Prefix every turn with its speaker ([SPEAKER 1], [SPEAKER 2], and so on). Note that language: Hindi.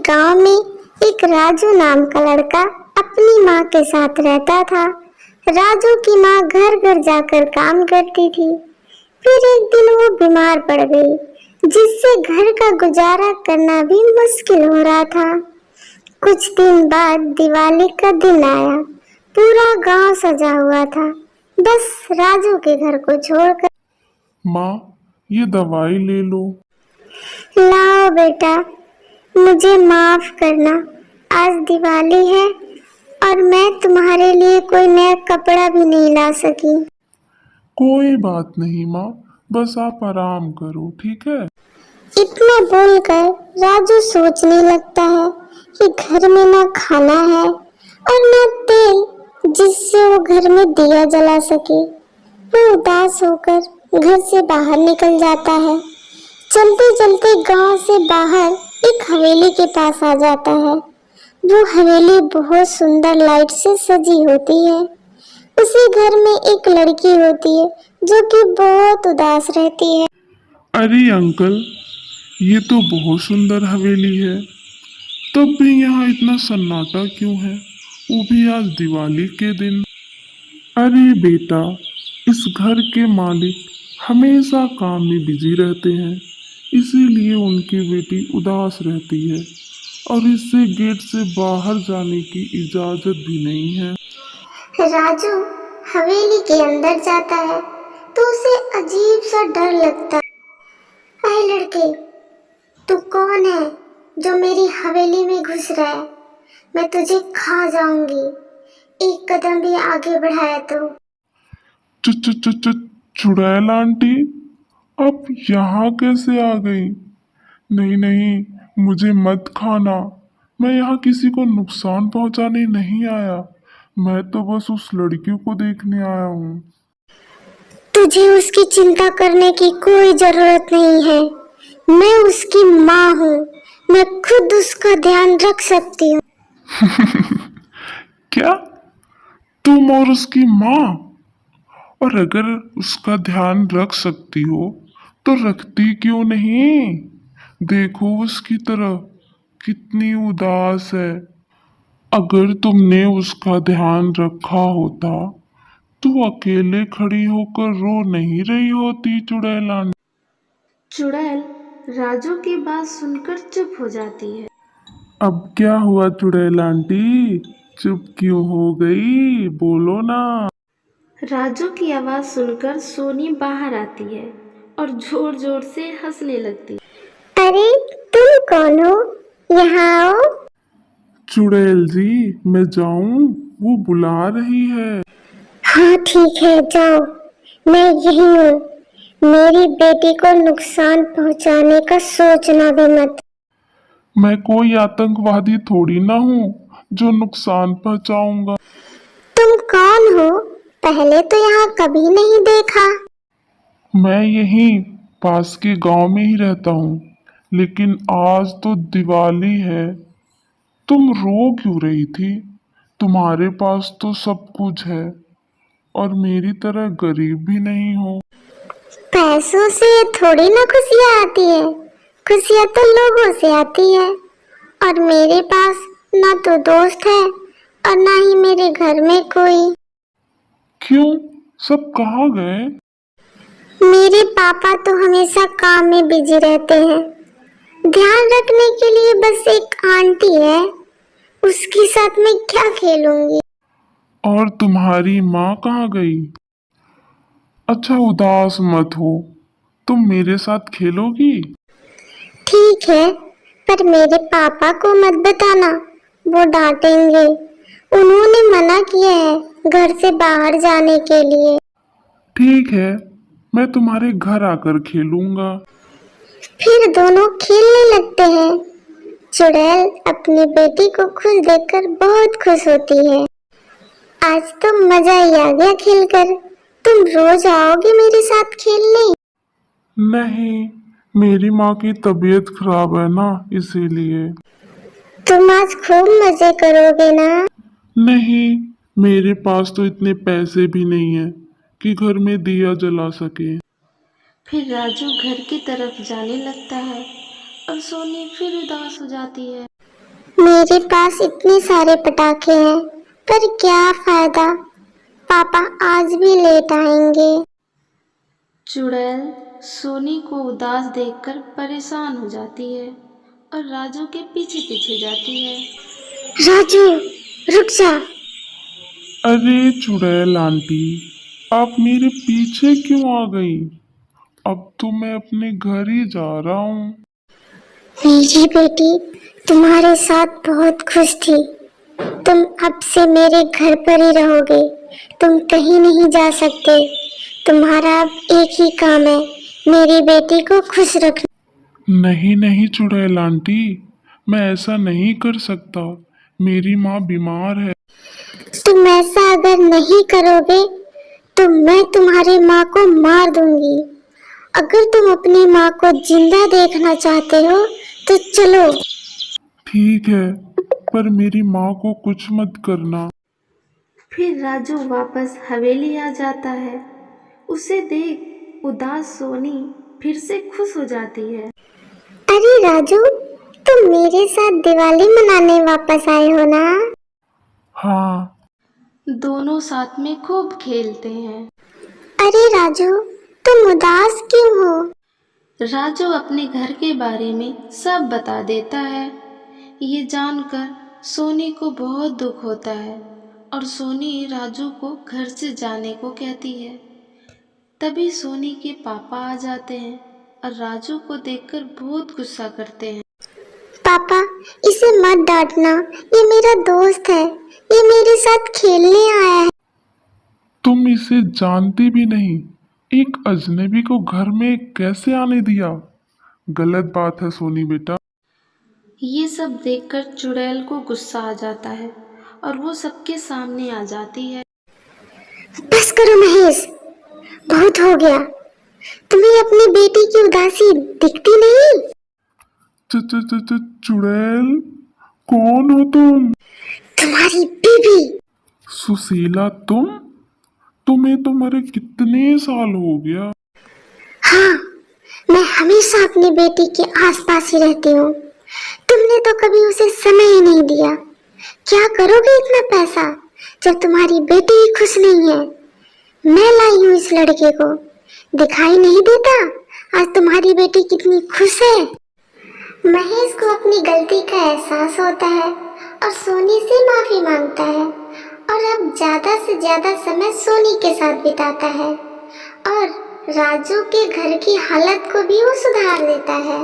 [SPEAKER 1] गांव में एक राजू नाम का लड़का अपनी माँ के साथ रहता था। राजू की माँ घर घर जाकर काम करती थी। फिर एक दिन वो बीमार पड़ गई, जिससे घर का गुजारा करना भी मुश्किल हो रहा था। कुछ दिन बाद दिवाली का दिन आया। पूरा गांव सजा हुआ था, बस राजू के घर को छोड़कर।
[SPEAKER 2] माँ, ये दवाई ले लो।
[SPEAKER 1] लाओ बेटा, मुझे माफ करना, आज दिवाली है और मैं तुम्हारे लिए कोई नया कपड़ा भी नहीं ला सकी।
[SPEAKER 2] कोई बात नहीं माँ, बस आप आराम करो, ठीक है।
[SPEAKER 1] इतना बोलकर राजू सोचने लगता है कि घर में ना खाना है और ना तेल जिससे वो घर में दिया जला सके। वो उदास होकर घर से बाहर निकल जाता है। चलते चलते गांव से बाहर एक हवेली के पास आ जाता है। वो हवेली बहुत सुंदर लाइट से सजी होती है। उसी घर में एक लड़की होती है जो कि बहुत उदास रहती है।
[SPEAKER 2] अरे अंकल, ये तो बहुत सुंदर हवेली है, तब भी यहाँ इतना सन्नाटा क्यों है, वो भी आज दिवाली के दिन। अरे बेटा, इस घर के मालिक हमेशा काम में बिजी रहते हैं, इसीलिए उनकी बेटी उदास रहती है और इससे गेट से बाहर जाने की इजाजत भी नहीं है।
[SPEAKER 1] राजू हवेली के अंदर जाता है तो उसे अजीब सा डर लगता है। अरे लड़के, तू कौन है जो मेरी हवेली में घुस रहा है? मैं तुझे खा जाऊंगी, एक कदम भी आगे बढ़ाया तो।
[SPEAKER 2] चु चु चु चु चुड़ैल आंटी, आप यहाँ कैसे आ गई? नहीं नहीं, मुझे मत खाना। मैं यहाँ किसी को नुकसान पहुँचाने नहीं आया, मैं तो बस उस लड़की को देखने आया हूँ।
[SPEAKER 1] तुझे उसकी चिंता करने की कोई जरूरत नहीं है। मैं उसकी माँ हूँ, मैं खुद उसका ध्यान रख सकती हूँ।
[SPEAKER 2] क्या? तुम और उसकी माँ? और अगर उसका ध्यान रख सकती हो तो रखती क्यों नहीं? देखो उसकी तरफ, कितनी उदास है। अगर तुमने उसका ध्यान रखा होता तो अकेले खड़ी होकर रो नहीं रही होती चुड़ैल आंटी।
[SPEAKER 3] चुड़ैल राजू की बात सुनकर चुप हो जाती है।
[SPEAKER 2] अब क्या हुआ चुड़ैल आंटी, चुप क्यों हो गई, बोलो ना।
[SPEAKER 3] राजू की आवाज़ सुनकर सोनी बाहर आती है और जोर जोर से हंसने लगती है।
[SPEAKER 1] अरे तुम कौन हो? यहाँ आओ।
[SPEAKER 2] चुड़ैल जी, मैं जाऊं? वो बुला रही है।
[SPEAKER 1] हाँ ठीक है, जाओ, मैं यही हूँ। मेरी बेटी को नुकसान पहुँचाने का सोचना भी मत।
[SPEAKER 2] मैं कोई आतंकवादी थोड़ी ना हूँ जो नुकसान पहुंचाऊंगा।
[SPEAKER 1] तुम कौन हो? पहले तो यहाँ कभी नहीं देखा।
[SPEAKER 2] मैं यहीं पास के गांव में ही रहता हूँ, लेकिन आज तो दिवाली है। तुम रो क्यों रही थी? तुम्हारे पास तो सब कुछ है और मेरी तरह गरीब भी नहीं हो।
[SPEAKER 1] पैसों से थोड़ी ना खुशियाँ आती है, खुशियाँ तो लोगों से आती है। और मेरे पास ना तो दोस्त है और ना ही मेरे घर में कोई।
[SPEAKER 2] क्यों, सब कहाँ गए?
[SPEAKER 1] मेरे पापा तो हमेशा काम में बिजी रहते हैं। ध्यान रखने के लिए बस एक आंटी है, उसके साथ मैं क्या खेलूंगी।
[SPEAKER 2] और तुम्हारी माँ कहाँ गई? अच्छा, उदास मत हो, तुम मेरे साथ खेलोगी?
[SPEAKER 1] ठीक है, पर मेरे पापा को मत बताना, वो डांटेंगे। उन्होंने मना किया है घर से बाहर जाने के लिए।
[SPEAKER 2] ठीक है, मैं तुम्हारे घर आकर खेलूंगा।
[SPEAKER 1] फिर दोनों खेलने लगते हैं। चुड़ैल अपनी बेटी को खुश देखकर बहुत खुश होती है। आज तो मजा ही आ गया खेलकर। तुम रोज आओगे मेरे साथ खेलने?
[SPEAKER 2] नहीं, मेरी माँ की तबीयत खराब है ना, इसीलिए।
[SPEAKER 1] तुम आज खूब मजे करोगे ना?
[SPEAKER 2] नहीं, मेरे पास तो इतने पैसे भी नहीं है कि घर में दिया जला सके।
[SPEAKER 3] फिर राजू घर की तरफ जाने लगता है और सोनी फिर उदास हो जाती है।
[SPEAKER 1] मेरे पास इतने सारे पटाखे हैं, पर क्या फायदा, पापा आज भी लेट आएंगे।
[SPEAKER 3] चुड़ैल सोनी को उदास देखकर परेशान हो जाती है और राजू के पीछे पीछे जाती है।
[SPEAKER 1] राजू, रुक जा।
[SPEAKER 2] अरे चुड़ैल आंटी, आप मेरे पीछे क्यों आ गई? अब तो मैं अपने घर ही जा रहा हूँ।
[SPEAKER 1] मेरी बेटी तुम्हारे साथ बहुत खुश थी। तुम अब से मेरे घर पर ही रहोगे, तुम कहीं नहीं जा सकते। तुम्हारा अब एक ही काम है, मेरी बेटी को खुश रखना।
[SPEAKER 2] नहीं नहीं चुड़ैल आंटी, मैं ऐसा नहीं कर सकता। मेरी माँ बीमार है।
[SPEAKER 1] तुम ऐसा अगर नहीं करोगे तो मैं तुम्हारी माँ को मार दूंगी। अगर तुम अपनी माँ को जिंदा देखना चाहते हो तो चलो।
[SPEAKER 2] ठीक है, पर मेरी माँ को कुछ मत करना।
[SPEAKER 3] फिर राजू वापस हवेली आ जाता है। उसे देख उदास सोनी फिर से खुश हो जाती है।
[SPEAKER 1] अरे राजू, तुम मेरे साथ दिवाली मनाने वापस आए हो ना?
[SPEAKER 2] हाँ।
[SPEAKER 3] दोनों साथ में खूब खेलते हैं।
[SPEAKER 1] अरे राजू, तुम उदास क्यों हो?
[SPEAKER 3] राजू अपने घर के बारे में सब बता देता है। ये जानकर सोनी को बहुत दुख होता है और सोनी राजू को घर से जाने को कहती है। तभी सोनी के पापा आ जाते हैं और राजू को देखकर बहुत गुस्सा करते हैं।
[SPEAKER 1] पापा, इसे मत डांटना, ये मेरा दोस्त है, ये मेरे साथ खेलने आया है।
[SPEAKER 2] तुम इसे जानती भी नहीं, एक अजनबी को घर में कैसे आने दिया? गलत बात है सोनी बेटा।
[SPEAKER 3] ये सब देखकर चुड़ैल को गुस्सा आ जाता है और वो सबके सामने आ जाती है।
[SPEAKER 1] बस करो महेश, बहुत हो गया। तुम्हें अपनी बेटी की उदासी दिखती नहीं?
[SPEAKER 2] चुड़ैल, कौन हो तुम?
[SPEAKER 1] तुम्हारी बीबी।
[SPEAKER 2] सुशीला तुम? तुम्हें तो मरे कितने साल हो गया।
[SPEAKER 1] हाँ, मैं हमेशा अपनी बेटी के आसपास ही रहती हूँ। तुमने तो कभी उसे समय ही नहीं दिया। क्या करोगे इतना पैसा जब तुम्हारी बेटी ही खुश नहीं है? मैं लाई हूँ इस लड़के को, दिखाई नहीं देता आज तुम्हारी बेटी कितनी खुश है। महेश को अपनी गलती का एहसास होता है और सोनी से माफी मांगता है और अब ज्यादा से ज्यादा समय सोनी के साथ बिताता है और राजू के घर की हालत को भी वो सुधार देता है।